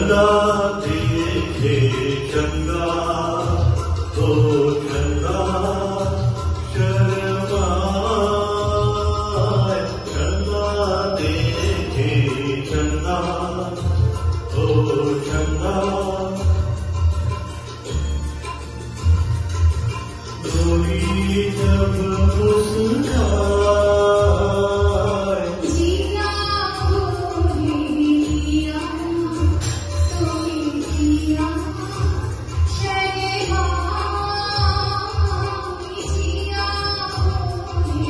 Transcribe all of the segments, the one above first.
चंदा देखे चंदा तो चंदा शर्माए, चंदा देखे चंदा तो चंदा कोई जब मुस्काए, जिया कोई जिया कोई जिया शर्माए, जिया कोई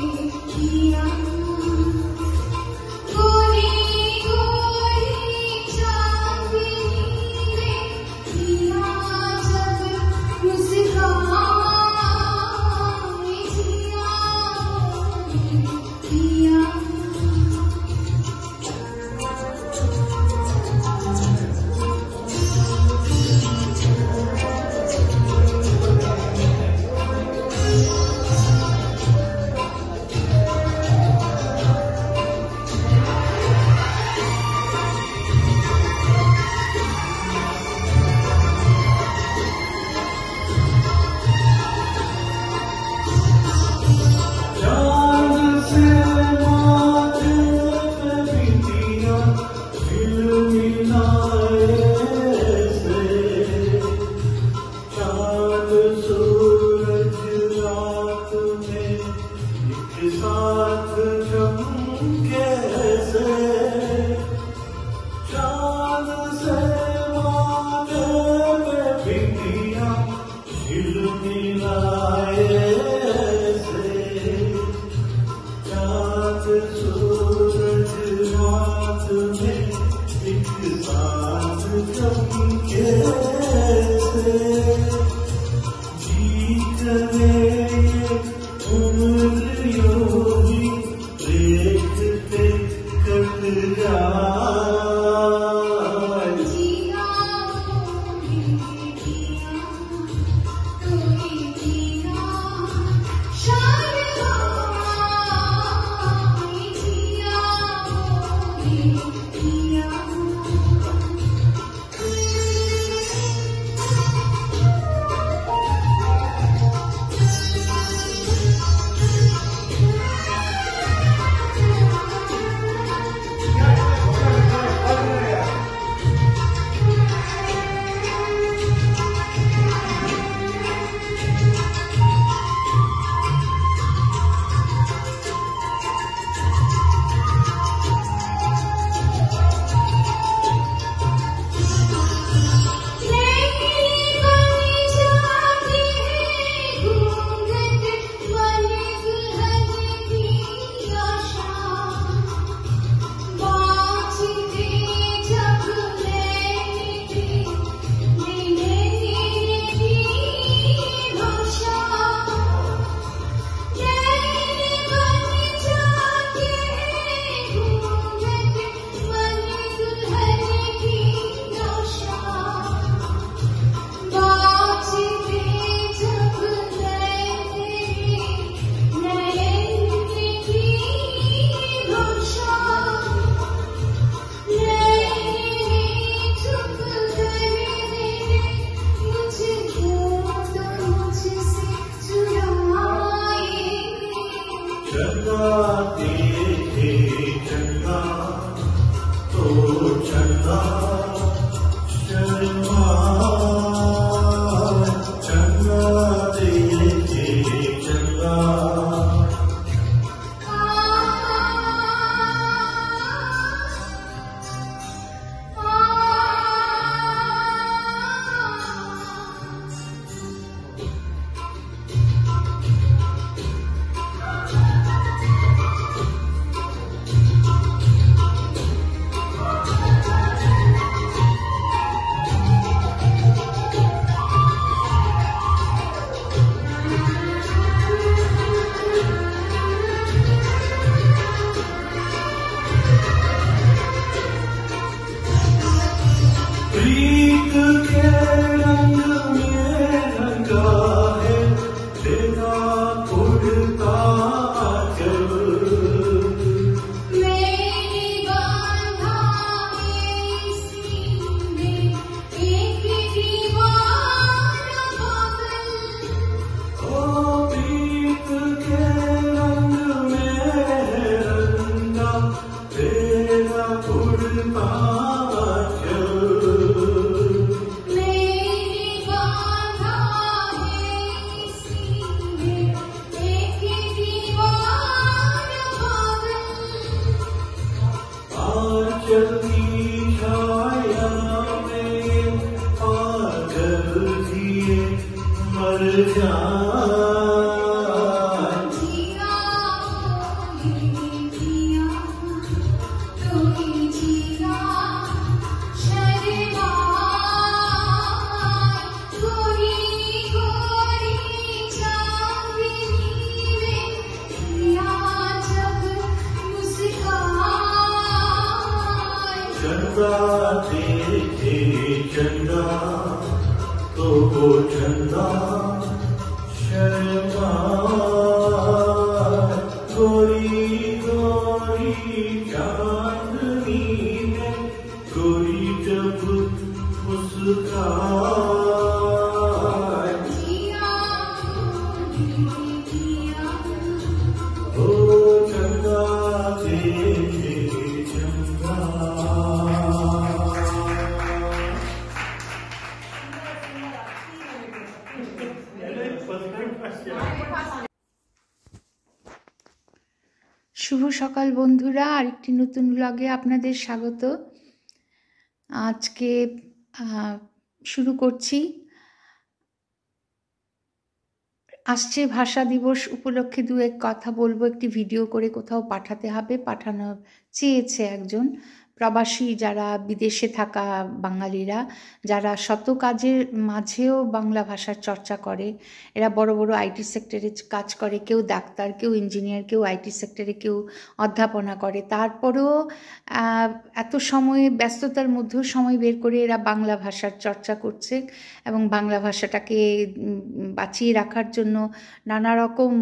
जिया गोरी गोरी चांदनी में जिया जब मुस्काए, साथ चमके से चांद से माथे में बिंदिया झिलमिलाए से, चांद सूरज रात में एक साथ चमके से, जीतने उम्र योगी देखते कट जाए, जिया कोई जिया कोई जिया शर्माए, जिया कोई जिया चंदा देखे चंदा तो चंदा शर्माए, चंदा देखे चंदा जाए जिया बोले जिया तोरी जिया शर्माए गोरी गोरी चांदनी में किया जब मुस्काए चंदा देखे चंदा तो चंदा शर्मा गोरी गोरी चांदनी में गोरी जब मुस्काए जिया बोले जिया ओ चंदा देखे चंदा শুভ সকাল বন্ধুরা, আরেকটি নতুন ব্লগে আপনাদের স্বাগত। আজকে শুরু করছি। আসছে ভাষা দিবস উপলক্ষে দু এক কথা বলবো, একটি ভিডিও করে কোথাও পাঠাতে হবে, পাঠানো চেয়েছে একজন প্রবাসী, যারা বিদেশে থাকা বাঙালিরা, যারা শত কাজের মাঝেও বাংলা ভাষার চর্চা করে। এরা বড় বড় আইটি সেক্টরে কাজ করে, কেউ ডাক্তার, কেউ ইঞ্জিনিয়ার, কেউ আইটি সেক্টরে, কেউ অধ্যাপনা করে। তারপরেও এত সময় ব্যস্ততার মধ্যেও সময় বের করে এরা বাংলা ভাষার চর্চা করছে এবং বাংলা ভাষাটাকে বাঁচিয়ে রাখার জন্য নানা রকম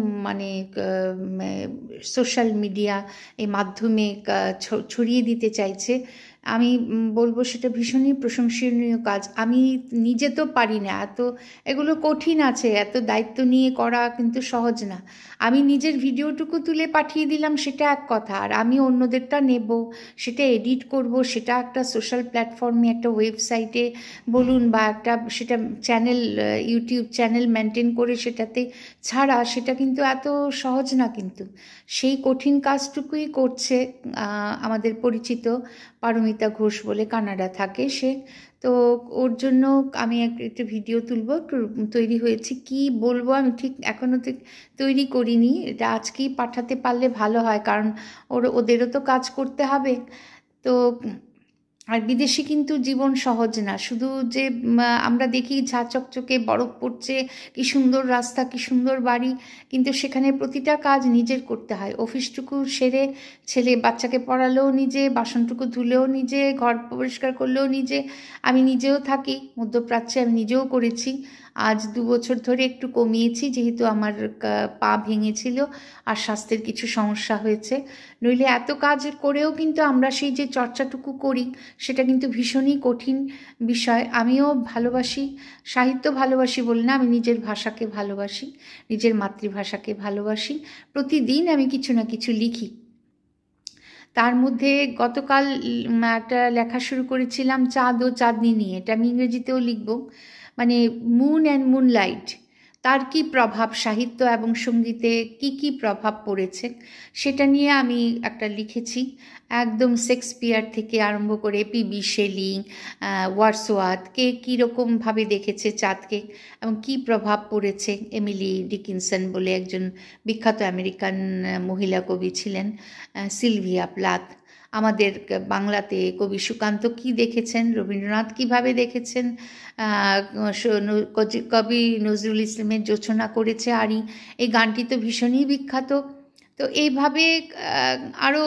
সোশ্যাল মিডিয়া এই মাধ্যমে ছড়িয়ে দিতে চাইছে। আমি বলবো সেটা ভীষণই প্রশংসনীয় কাজ। আমি নিজে তো পারি না, এগুলো কঠিন আছে, এত দায়িত্ব নিয়ে করা কিন্তু সহজ না। আমি নিজের ভিডিওটুকু তুলে পাঠিয়ে দিলাম, সেটা এক কথা, আর আমি অন্যদেরটা নেব, সেটা এডিট করব, সেটা একটা সোশ্যাল প্ল্যাটফর্মে, একটা ওয়েবসাইটে বলুন, বা একটা সেটা চ্যানেল, ইউটিউব চ্যানেল মেনটেন করে সেটাতে ছাড়া, সেটা কিন্তু এত সহজ না। কিন্তু সেই কঠিন কাজটুকুই করছে আমাদের পরিচিত পারমিতা ঘোষ বলে, কানাডা থাকে সে। তো ওর জন্য আমি একটা ভিডিও তুলব, একটু তৈরি হয়েছি। কি বলবো আমি ঠিক এখনও তো তৈরি করিনি, এটা আজকেই পাঠাতে পারলে ভালো হয়, কারণ ওদেরও তো কাজ করতে হবে। তো আর বিদেশে কিন্তু জীবন সহজ না। শুধু যে আমরা দেখি ঝা চকচকে বরফ পড়ছে, কি সুন্দর রাস্তা, কি সুন্দর বাড়ি, কিন্তু সেখানে প্রতিটা কাজ নিজের করতে হয়। অফিসটুকু সেরে ছেলে বাচ্চাকে পড়ালেও নিজে, বাসনটুকু ধুলেও নিজে, ঘর পরিষ্কার করলেও নিজে। আমি নিজেও থাকি মধ্যপ্রাচ্যে, আমি নিজেও করেছি। আজ 2 বছর ধরে একটু কমিয়েছি, যেহেতু আমার পা ভেঙেছিল আর স্বাস্থ্যের কিছু সমস্যা হয়েছে। নইলে এত কাজ করেও কিন্তু আমরা সেই যে চর্চাটুকু করি, সেটা কিন্তু ভীষণই কঠিন বিষয়। আমিও ভালোবাসি সাহিত্য, ভালোবাসি বলে না, আমি নিজের ভাষাকে ভালোবাসি, নিজের মাতৃভাষাকে ভালোবাসি। প্রতিদিন আমি কিছু না কিছু লিখি। তার মধ্যে গতকাল একটা লেখা শুরু করেছিলাম চাঁদ ও চাঁদনি নিয়ে। এটা আমি ইংরেজিতেও লিখব, মানে মুন অ্যান্ড মুনলাইট, তার কি প্রভাব সাহিত্য এবং সঙ্গীতে কি প্রভাব পড়েছে সেটা নিয়ে আমি একটা লিখেছি। একদম শেক্সপিয়ার থেকে আরম্ভ করে পিবি শেলিং, ওয়ার্ডসওয়ার্থ, কে কীরকমভাবে দেখেছে চাঁদকে এবং কী প্রভাব পড়েছে। এমিলি ডিকিনসন বলে একজন বিখ্যাত আমেরিকান মহিলা কবি ছিলেন, সিলভিয়া প্লাথ। আমাদের বাংলাতে কবি সুকান্ত কি দেখেছেন, রবীন্দ্রনাথ কিভাবে দেখেছেন, কবি নজরুল ইসলামের জোছনা করেছে আরি, এই গানটি তো ভীষণই বিখ্যাত। তো এইভাবে আরও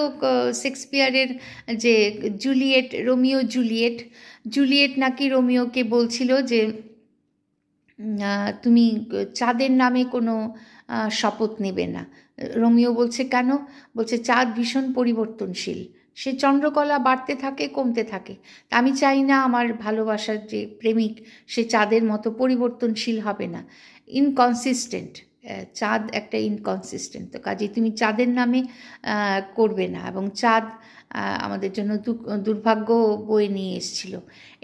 শেক্সপিয়ারের যে জুলিয়েট, রোমিও জুলিয়েট নাকি রোমিওকে বলছিল যে তুমি চাঁদের নামে কোনো শপথ নেবে না। রোমিও বলছে কেন? বলছে চাঁদ ভীষণ পরিবর্তনশীল, সে চন্দ্রকলা বাড়তে থাকে কমতে থাকে। তা আমি চাই না আমার ভালোবাসার যে প্রেমিক সে চাঁদের মতো পরিবর্তনশীল হবে না, ইনকনসিস্টেন্ট। চাঁদ একটা ইনকনসিস্টেন্ট, তো কাজেই তুমি চাঁদের নামে করবে না। এবং চাঁদ আমাদের জন্য দুর্ভাগ্য বয়ে নিয়ে এসেছিল।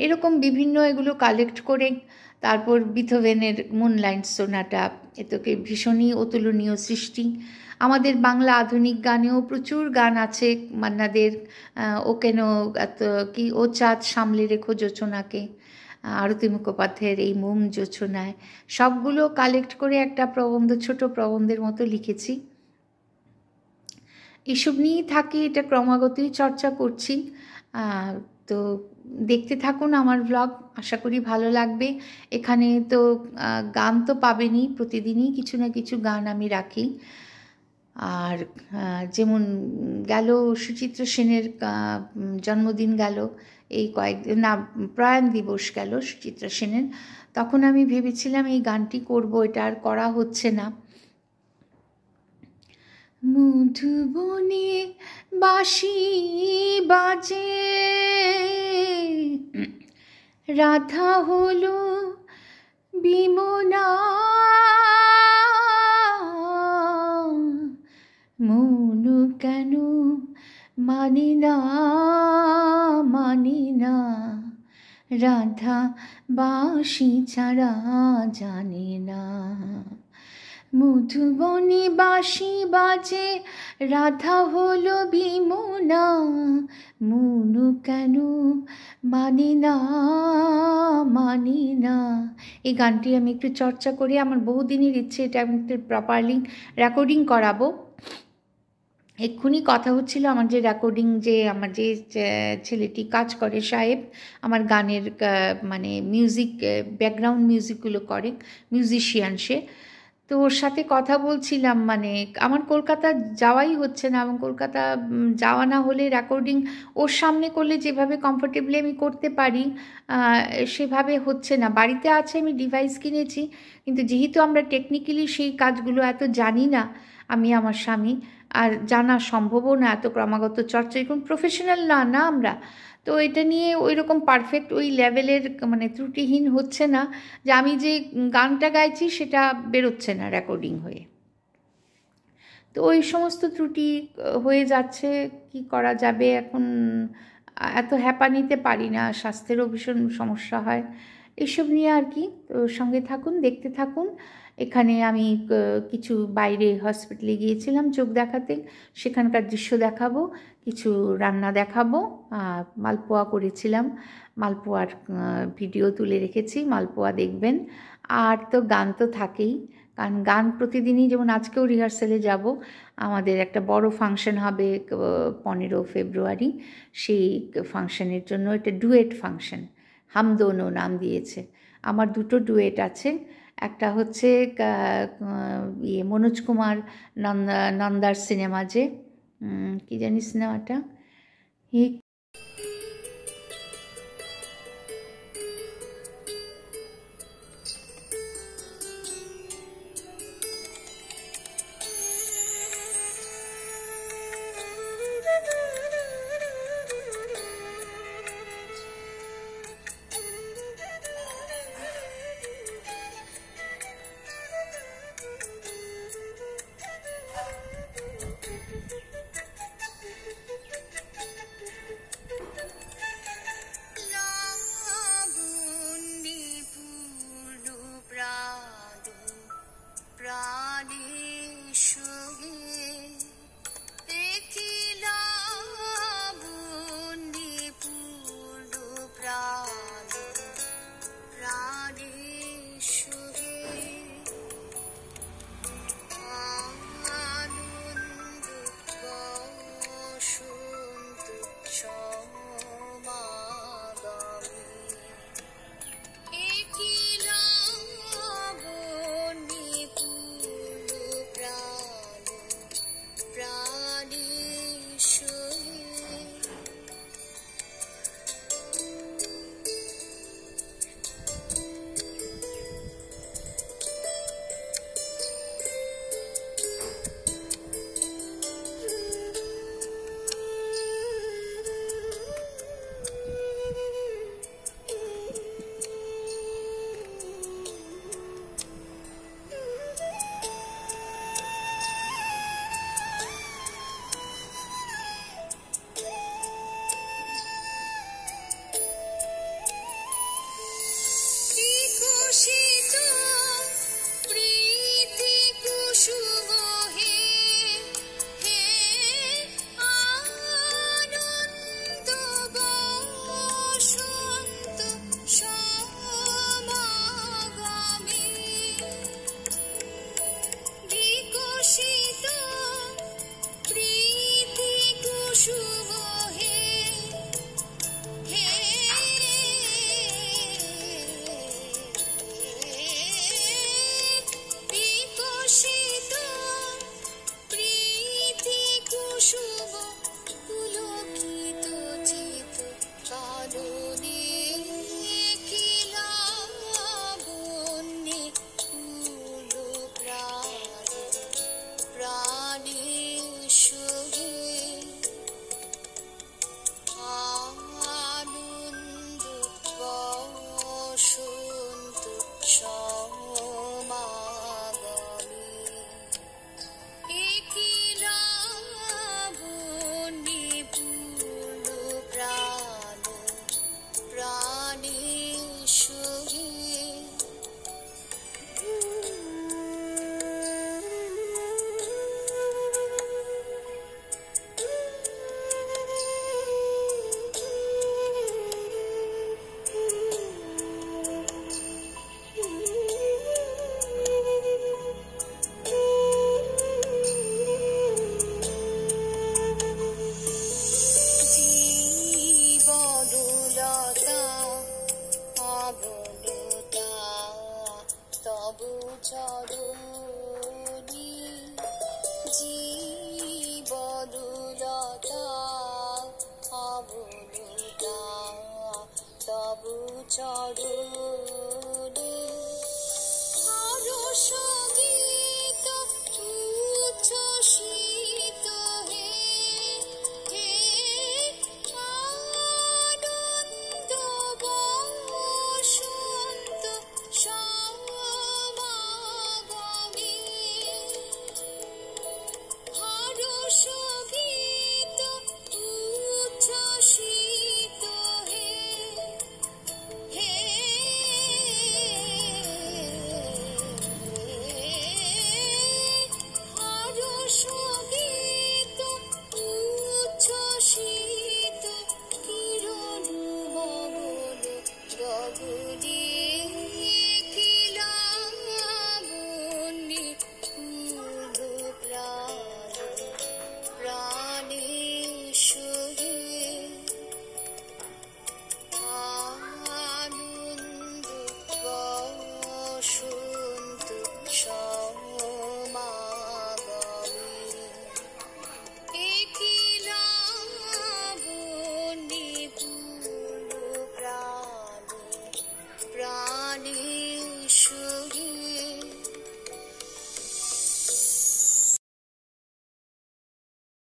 এরকম বিভিন্ন এগুলো কালেক্ট করে তারপর বিথোভেনের মুনলাইট সোনাটা, এতকে ভীষণই অতুলনীয় সৃষ্টি। আমাদের বাংলা আধুনিক গানেও প্রচুর গান আছে, মান্না দের ও কেন কি ও চাঁদ সামলে রেখো জোছনাকে, আরতি মুখোপাধ্যায়ের এই মোম জোছনায়, সবগুলো কালেক্ট করে একটা প্রবন্ধ, ছোট প্রবন্ধের মতো লিখেছি। এসব নিয়েই থাকি, এটা ক্রমাগতই চর্চা করছি। তো দেখতে থাকুন আমার ভ্লগ, আশা করি ভালো লাগবে। এখানে তো গান তো পাবেনই, প্রতিদিনই কিছু না কিছু গান আমি রাখি। আর যেমন গেল সুচিত্রা সেনের জন্মদিন গেল, এই কয়েকদিন না, প্রয়াণ দিবস গেল সুচিত্রা সেনের, তখন আমি ভেবেছিলাম এই গানটি করব, এটা আর করা হচ্ছে না। মধুবনে বাঁশি বাজে, রাধা হলো বিমনা, মন কেন মানি না, মানি না, রাধা বাঁশি ছাড়া জানে না। মধুবনে বাঁশি বাজে, রাধা হলো বিমনা, মন কেন মানে না, মানি না। এই গানটি আমি একটু চর্চা করি, আমার বহুদিনের ইচ্ছে এটা আমি একটু প্রপারলি রেকর্ডিং করাবো। এক্ষুনি কথা হচ্ছিল আমার যে রেকর্ডিং, যে আমার যে ছেলেটি কাজ করে সাহেব, আমার গানের মানে মিউজিক, ব্যাকগ্রাউন্ড মিউজিকগুলো করে, মিউজিশিয়ান সে, তো ওর সাথে কথা বলছিলাম। মানে আমার কলকাতা যাওয়াই হচ্ছে না, এবং কলকাতা যাওয়া না হলে রেকর্ডিং ওর সামনে করলে যেভাবে কমফোর্টেবলি আমি করতে পারি সেভাবে হচ্ছে না। বাড়িতে আছে, আমি ডিভাইস কিনেছি, কিন্তু যেহেতু আমরা টেকনিক্যালি সেই কাজগুলো এত জানি না, আমি আমার স্বামী, আর জানা সম্ভবও না, এত ক্রমাগত চর্চা, এখন প্রফেশনাল না আমরা, তো এটা নিয়ে ওই রকম পারফেক্ট ওই লেভেলের মানে ত্রুটিহীন হচ্ছে না, যে আমি যে গানটা গাইছি সেটা বেরোচ্ছে না রেকর্ডিং হয়ে। তো ওই সমস্ত ত্রুটি হয়ে যাচ্ছে, কি করা যাবে এখন, এত হ্যাপা নিতে পারি না, স্বাস্থ্যেরও ভীষণ সমস্যা হয়, এইসব নিয়ে আর কি। তো সঙ্গে থাকুন, দেখতে থাকুন। এখানে আমি কিছু বাইরে হসপিটালে গিয়েছিলাম চোখ দেখাতে, সেখানকার দৃশ্য দেখাবো, কিছু রান্না দেখাবো, মালপোয়া করেছিলাম, মালপোয়ার ভিডিও তুলে রেখেছি, মালপোয়া দেখবেন। আর তো গান তো থাকেই, কারণ গান প্রতিদিনই, যেমন আজকেও রিহার্সালে যাব, আমাদের একটা বড় ফাংশন হবে 15 ফেব্রুয়ারি, সেই ফাংশনের জন্য, এটা ডুয়েট ফাংশন, হাম দোনো নাম দিয়েছে। আমার দুটো ডুয়েট আছে, একটা হচ্ছে মনোজ কুমার নন্দার সিনেমা, যে কি জানি সিনেমাটা, কুসুম হে হে বিকশিত প্রীতি কুসুম পুলকিত চিত কাননে কি লাবণ্যে ফুল প্রাণেশ্বরী আনন্দ বসন্ত সমাগমে একি লাবণ্যে পূর্ণ প্রাণেশ্বরী জীবনলতা অবলতা তবু চরণী জীবনলতা অবলতা তবু চরণী